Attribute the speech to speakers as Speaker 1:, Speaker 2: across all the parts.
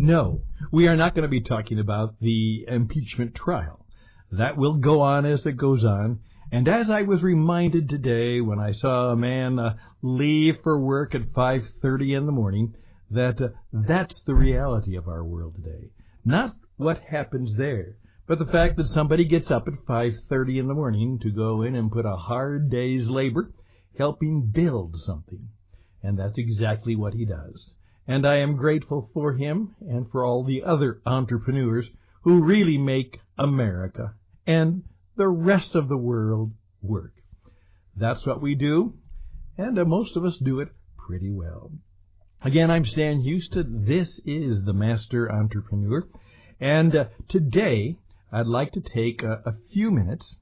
Speaker 1: No, we are not going to be talking about the impeachment trial. That will go on as it goes on. And as I was reminded today when I saw a man leave for work at 5:30 in the morning, that's the reality of our world today. Not what happens there, but the fact that somebody gets up at 5:30 in the morning to go in and put a hard day's labor helping build something. And that's exactly what he does. And I am grateful for him and for all the other entrepreneurs who really make America and the rest of the world work. That's what we do, and most of us do it pretty well. Again, I'm Stan Houston. This is the Master Entrepreneur. And today, I'd like to take a few minutes,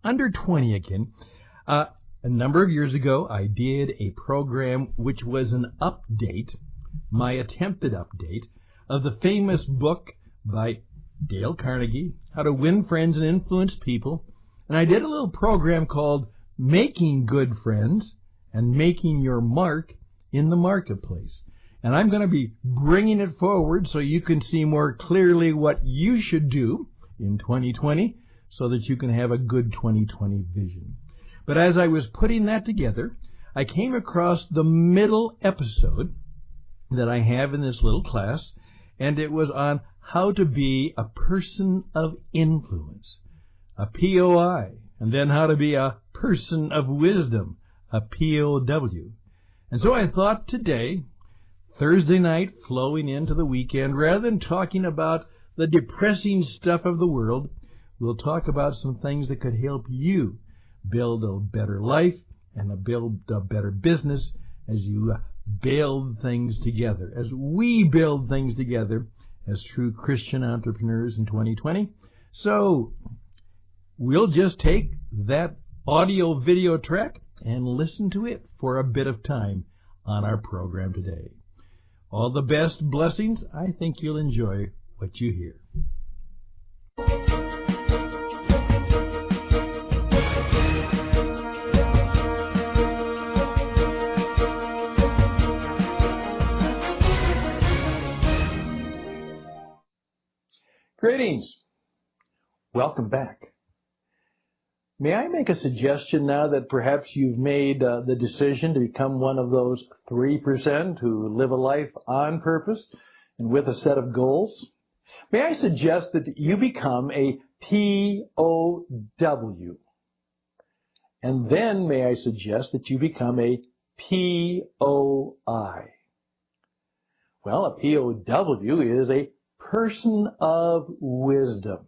Speaker 1: under 20 again. A number of years ago, I did a program which was an update, my attempted update, of the famous book by Dale Carnegie, How to Win Friends and Influence People. And I did a little program called Making Good Friends and Making Your Mark in the Marketplace. And I'm going to be bringing it forward so you can see more clearly what you should do in 2020 so that you can have a good 2020 vision. But as I was putting that together, I came across the middle episode that I have in this little class, and it was on how to be a person of influence, a POI, and then how to be a person of wisdom, a POW. And so I thought today, Thursday night, flowing into the weekend, rather than talking about the depressing stuff of the world, we'll talk about some things that could help you build a better life and build a better business as you build things together, as we build things together as true Christian entrepreneurs in 2020. So we'll just take that audio video track and listen to it for a bit of time on our program today. All the best blessings. I think you'll enjoy what you hear. Greetings. Welcome back. May I make a suggestion now that perhaps you've made the decision to become one of those 3% who live a life on purpose and with a set of goals? May I suggest that you become a POW? And then may I suggest that you become a POI? Well, a POW is a person of wisdom.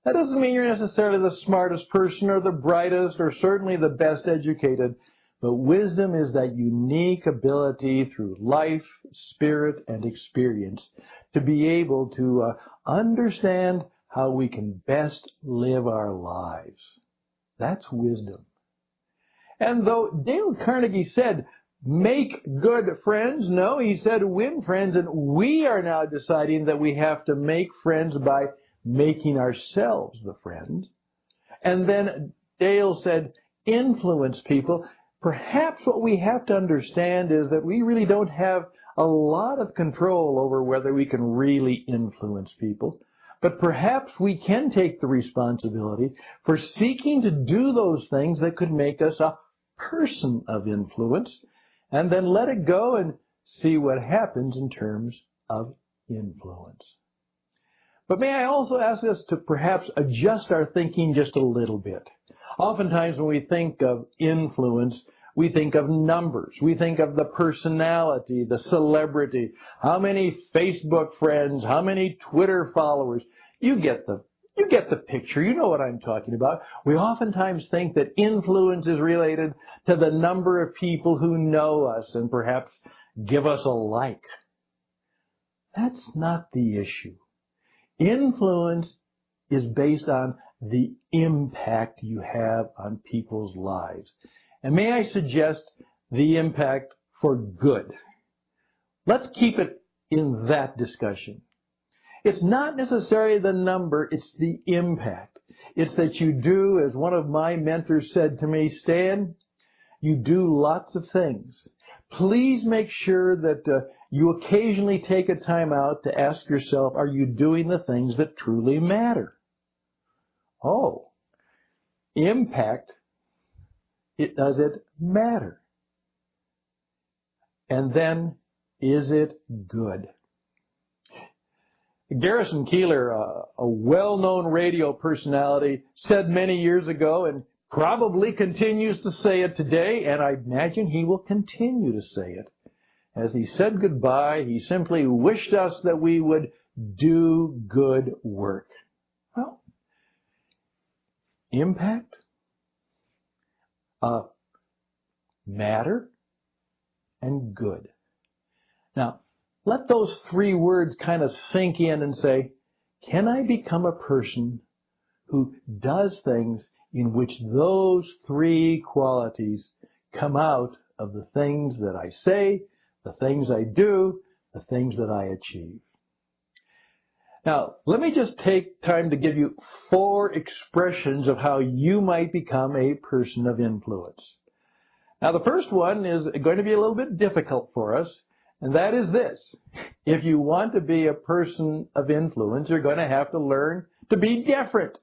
Speaker 1: That doesn't mean you're necessarily the smartest person or the brightest or certainly the best educated, but wisdom is that unique ability through life, spirit, and experience to be able to understand how we can best live our lives. That's wisdom. And though Dale Carnegie said, make good friends, no, he said win friends, and we are now deciding that we have to make friends by making ourselves the friend. And then Dale said, influence people. Perhaps what we have to understand is that we really don't have a lot of control over whether we can really influence people. But perhaps we can take the responsibility for seeking to do those things that could make us a person of influence, and then let it go and see what happens in terms of influence. But may I also ask us to perhaps adjust our thinking just a little bit. Oftentimes when we think of influence, we think of numbers. We think of the personality, the celebrity, how many Facebook friends, how many Twitter followers. You get the picture. You know what I'm talking about. We oftentimes think that influence is related to the number of people who know us and perhaps give us a like. That's not the issue. Influence is based on the impact you have on people's lives. And may I suggest the impact for good? Let's keep it in that discussion. It's not necessarily the number, it's the impact. It's that you do, as one of my mentors said to me, Stan, you do lots of things. Please make sure that you occasionally take a time out to ask yourself, are you doing the things that truly matter? Oh, impact, does it matter? And then, is it good? Garrison Keillor, a well-known radio personality, said many years ago, and probably continues to say it today, and I imagine he will continue to say it. As he said goodbye, he simply wished us that we would do good work. Well, impact, matter, and good. Now, let those three words kind of sink in and say, can I become a person who does things in which those three qualities come out of the things that I say, the things I do, the things that I achieve? Now, let me just take time to give you 4 expressions of how you might become a person of influence. Now, the first one is going to be a little bit difficult for us, and that is this. If you want to be a person of influence, you're going to have to learn to be different.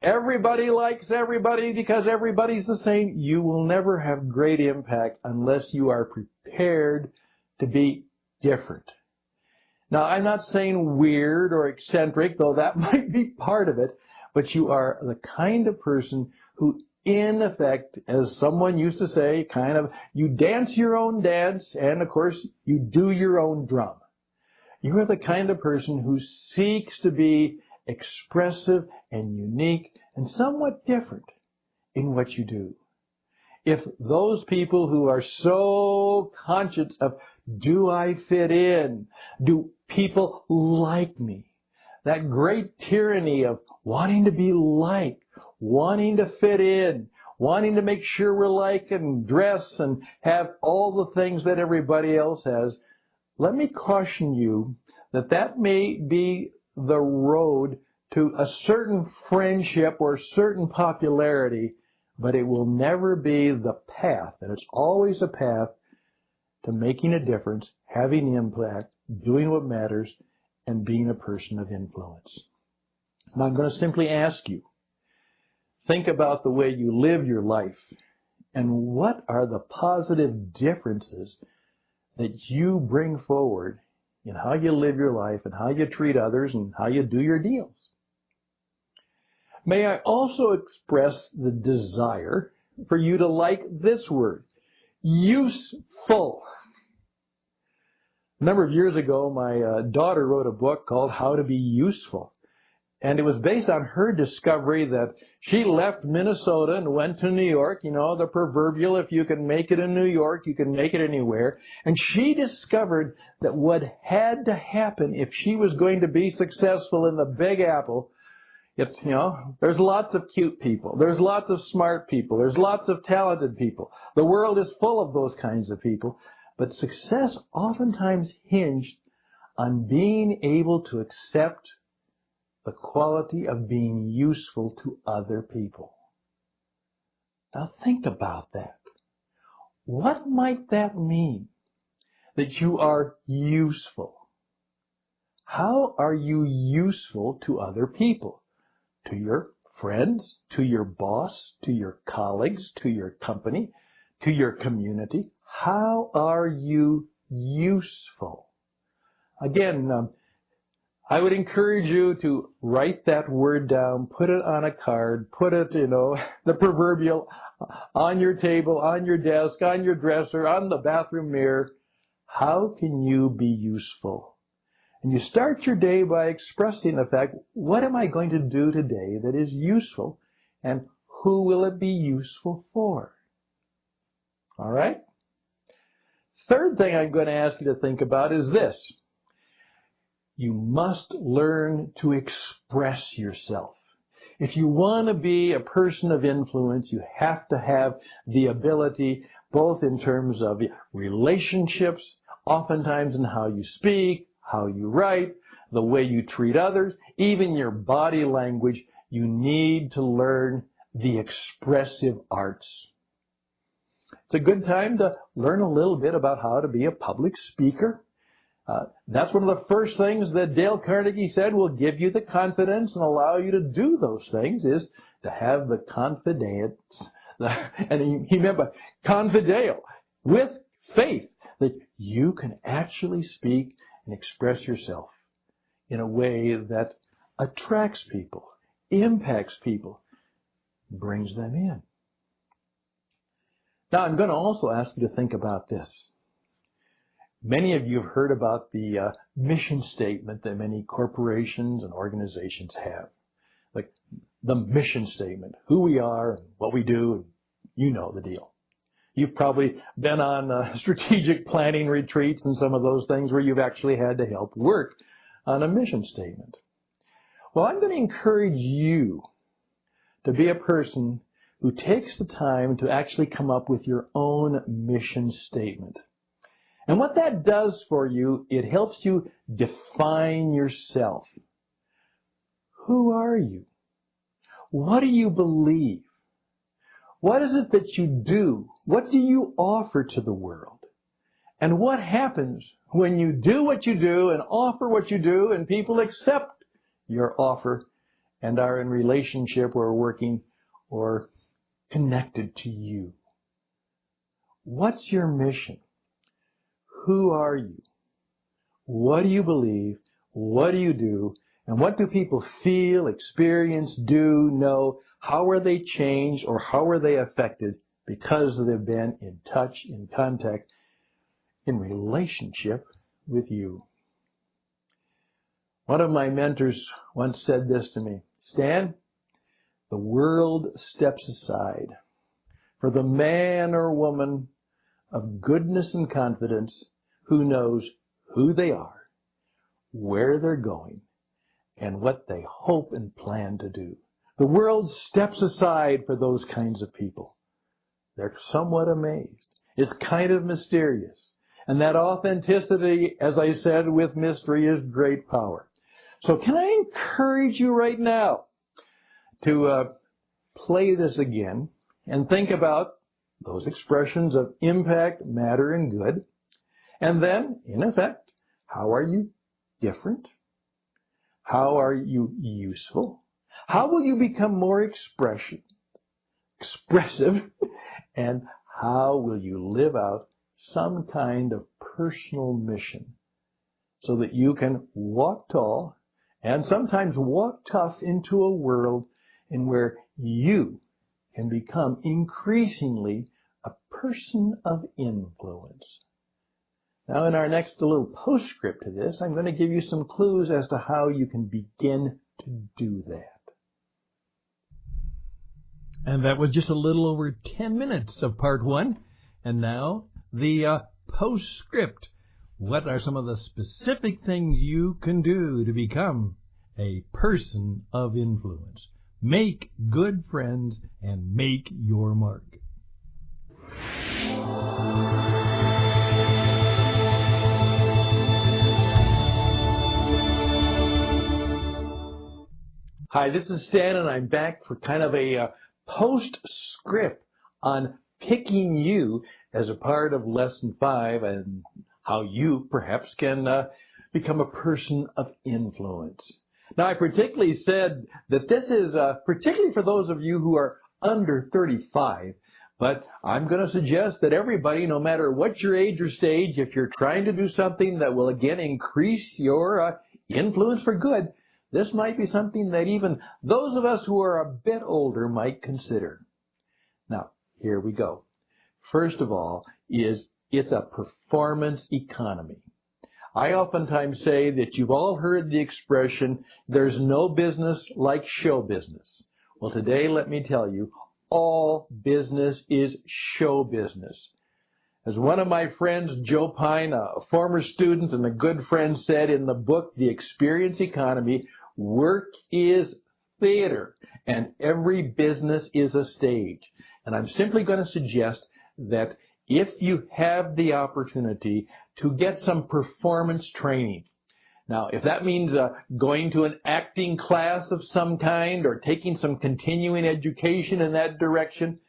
Speaker 1: Everybody likes everybody because everybody's the same. You will never have great impact unless you are prepared to be different. Now, I'm not saying weird or eccentric, though that might be part of it, but you are the kind of person who, in effect, as someone used to say, you dance your own dance, and of course, you do your own drum. You are the kind of person who seeks to be expressive and unique and somewhat different in what you do. If those people who are so conscious of, do I fit in? Do people like me? That great tyranny of wanting to be liked, wanting to fit in, wanting to make sure we're like and dress and have all the things that everybody else has, let me caution you that that may be the road to a certain friendship or certain popularity, but it will never be the path, and it's always a path to making a difference, having impact, doing what matters, and being a person of influence. Now, I'm going to simply ask you, think about the way you live your life, and what are the positive differences that you bring forward in how you live your life and how you treat others and how you do your deals. May I also express the desire for you to like this word, useful. A number of years ago, my daughter wrote a book called How to Be Useful. And it was based on her discovery that she left Minnesota and went to New York, the proverbial, if you can make it in New York, you can make it anywhere. And she discovered that what had to happen if she was going to be successful in the Big Apple, there's lots of cute people, there's lots of smart people, there's lots of talented people. The world is full of those kinds of people. But success oftentimes hinged on being able to accept the quality of being useful to other people. Now think about that. What might that mean? That you are useful. How are you useful to other people? To your friends, to your boss, to your colleagues, to your company, to your community? How are you useful? Again, I would encourage you to write that word down, put it on a card, put it, the proverbial, on your table, on your desk, on your dresser, on the bathroom mirror. How can you be useful? And you start your day by expressing the fact, what am I going to do today that is useful, and who will it be useful for? All right? Third thing I'm going to ask you to think about is this. You must learn to express yourself. If you want to be a person of influence, you have to have the ability, both in terms of relationships, oftentimes in how you speak, how you write, the way you treat others, even your body language. You need to learn the expressive arts. It's a good time to learn a little bit about how to be a public speaker. That's one of the first things that Dale Carnegie said will give you the confidence and allow you to do those things is to have the confidence. And he meant by confideo, with faith, that you can actually speak and express yourself in a way that attracts people, impacts people, brings them in. Now, I'm going to also ask you to think about this. Many of you have heard about the mission statement that many corporations and organizations have. Like the mission statement, who we are and what we do, and you know the deal. You've probably been on strategic planning retreats and some of those things where you've actually had to help work on a mission statement. Well, I'm going to encourage you to be a person who takes the time to actually come up with your own mission statement. And what that does for you, it helps you define yourself. Who are you? What do you believe? What is it that you do? What do you offer to the world? And what happens when you do what you do and offer what you do and people accept your offer and are in relationship or working or connected to you? What's your mission? Who are you? What do you believe? What do you do? And what do people feel, experience, do, know? How are they changed or how are they affected because they've been in touch, in contact, in relationship with you? One of my mentors once said this to me, Stan, the world steps aside for the man or woman of goodness and confidence who knows who they are, where they're going, and what they hope and plan to do. The world steps aside for those kinds of people. They're somewhat amazed. It's kind of mysterious. And that authenticity, as I said, with mystery is great power. So can I encourage you right now to play this again and think about those expressions of impact, matter, and good. And then, in effect, how are you different? How are you useful? How will you become more expressive? And how will you live out some kind of personal mission so that you can walk tall and sometimes walk tough into a world in where you can become increasingly a person of influence. Now, in our next little postscript to this, I'm going to give you some clues as to how you can begin to do that. And that was just a little over 10 minutes of part one. And now, the postscript. What are some of the specific things you can do to become a person of influence? Make good friends and make your mark. Hi, this is Stan, and I'm back for kind of a postscript on picking you as a part of Lesson 5 and how you perhaps can become a person of influence. Now, I particularly said that this is particularly for those of you who are under 35, but I'm going to suggest that everybody, no matter what your age or stage, if you're trying to do something that will again increase your influence for good, this might be something that even those of us who are a bit older might consider. Now, here we go. First of all, it's a performance economy. I oftentimes say that you've all heard the expression, there's no business like show business. Well, today, let me tell you, all business is show business. As one of my friends, Joe Pine, a former student and a good friend, said in the book, The Experience Economy, work is theater, and every business is a stage. And I'm simply going to suggest that if you have the opportunity to get some performance training. Now, if that means going to an acting class of some kind or taking some continuing education in that direction,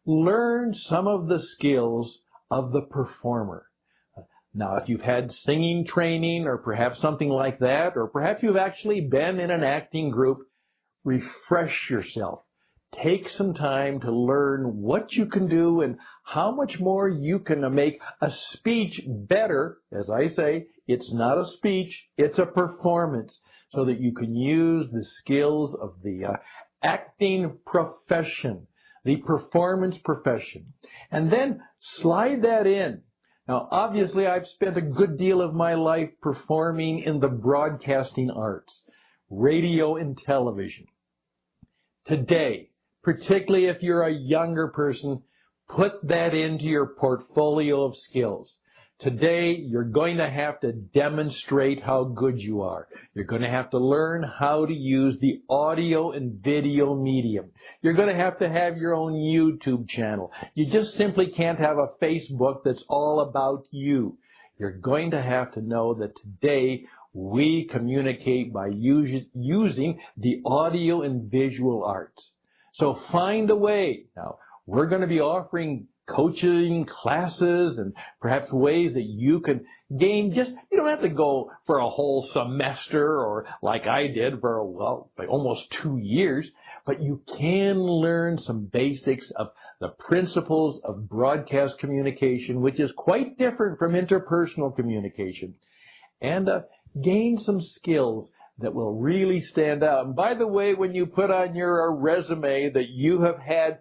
Speaker 1: learn some of the skills of the performer. Now, if you've had singing training or perhaps something like that, or perhaps you've actually been in an acting group, refresh yourself. Take some time to learn what you can do and how much more you can make a speech better. As I say, it's not a speech, it's a performance, so that you can use the skills of the acting profession, the performance profession, and then slide that in. Now, obviously, I've spent a good deal of my life performing in the broadcasting arts, radio and television. Today, particularly if you're a younger person, put that into your portfolio of skills. Today, you're going to have to demonstrate how good you are. You're going to have to learn how to use the audio and video medium. You're going to have your own YouTube channel. You just simply can't have a Facebook that's all about you. You're going to have to know that today we communicate by using the audio and visual arts. So find a way. Now, we're going to be offering coaching classes and perhaps ways that you can gain you don't have to go for a whole semester or like I did for, almost 2 years, but you can learn some basics of the principles of broadcast communication, which is quite different from interpersonal communication, and gain some skills that will really stand out. And by the way, when you put on your resume that you have had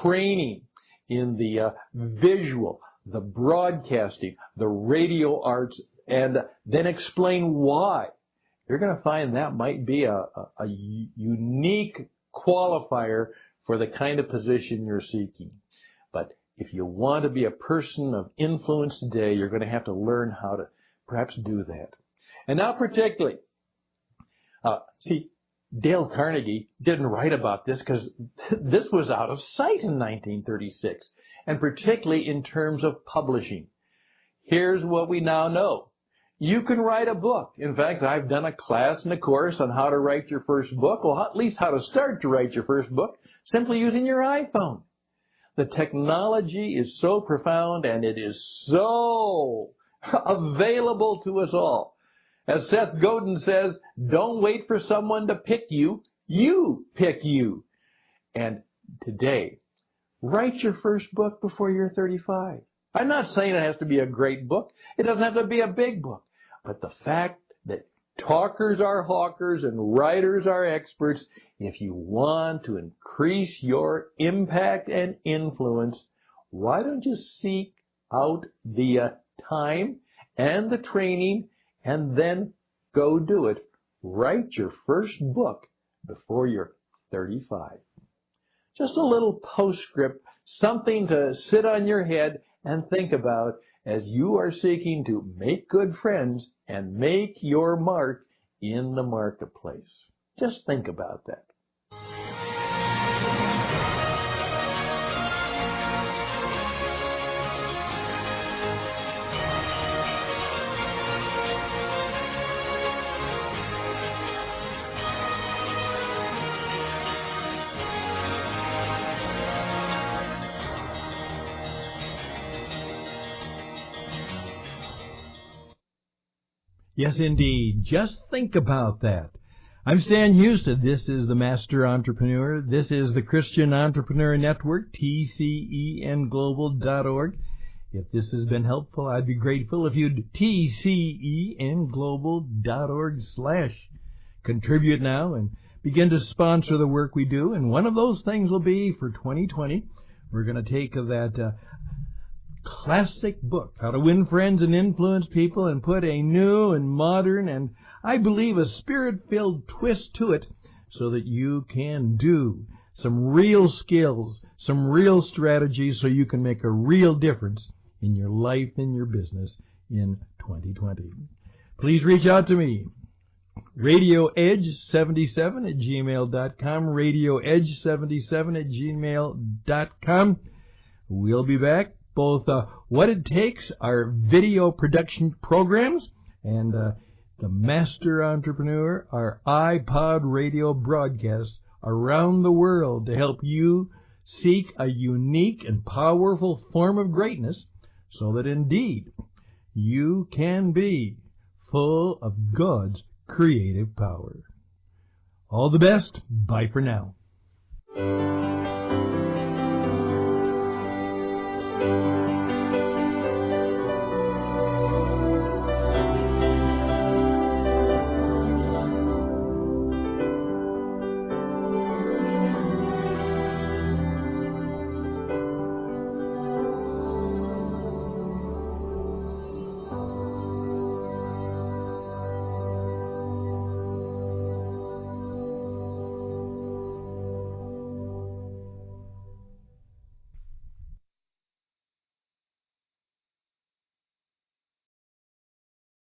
Speaker 1: training in the visual, the broadcasting, the radio arts, and then explain why, you're going to find that might be a unique qualifier for the kind of position you're seeking. But if you want to be a person of influence today, you're going to have to learn how to perhaps do that. And now particularly, Dale Carnegie didn't write about this because this was out of sight in 1936, and particularly in terms of publishing. Here's what we now know. You can write a book. In fact, I've done a class and a course on how to write your first book, or at least how to start to write your first book, simply using your iPhone. The technology is so profound, and it is so available to us all. As Seth Godin says, don't wait for someone to pick you, you pick you. And today, write your first book before you're 35. I'm not saying it has to be a great book. It doesn't have to be a big book. But the fact that talkers are hawkers and writers are experts, if you want to increase your impact and influence, why don't you seek out the time and the training and then go do it. Write your first book before you're 35. Just a little postscript, something to sit on your head and think about as you are seeking to make good friends and make your mark in the marketplace. Just think about that. Yes, indeed. Just think about that. I'm Stan Houston. This is the Master Entrepreneur. This is the Christian Entrepreneur Network, TCENglobal.org. If this has been helpful, I'd be grateful if you'd TCENglobal.org/contribute now and begin to sponsor the work we do. And one of those things will be for 2020, we're going to take that classic book, How to Win Friends and Influence People, and put a new and modern and, I believe, a spirit-filled twist to it so that you can do some real skills, some real strategies so you can make a real difference in your life and your business in 2020. Please reach out to me. RadioEdge77@gmail.com, RadioEdge77@gmail.com. We'll be back. Both What It Takes, our video production programs, and the Master Entrepreneur, our iPod radio broadcasts around the world to help you seek a unique and powerful form of greatness so that indeed you can be full of God's creative power. All the best. Bye for now.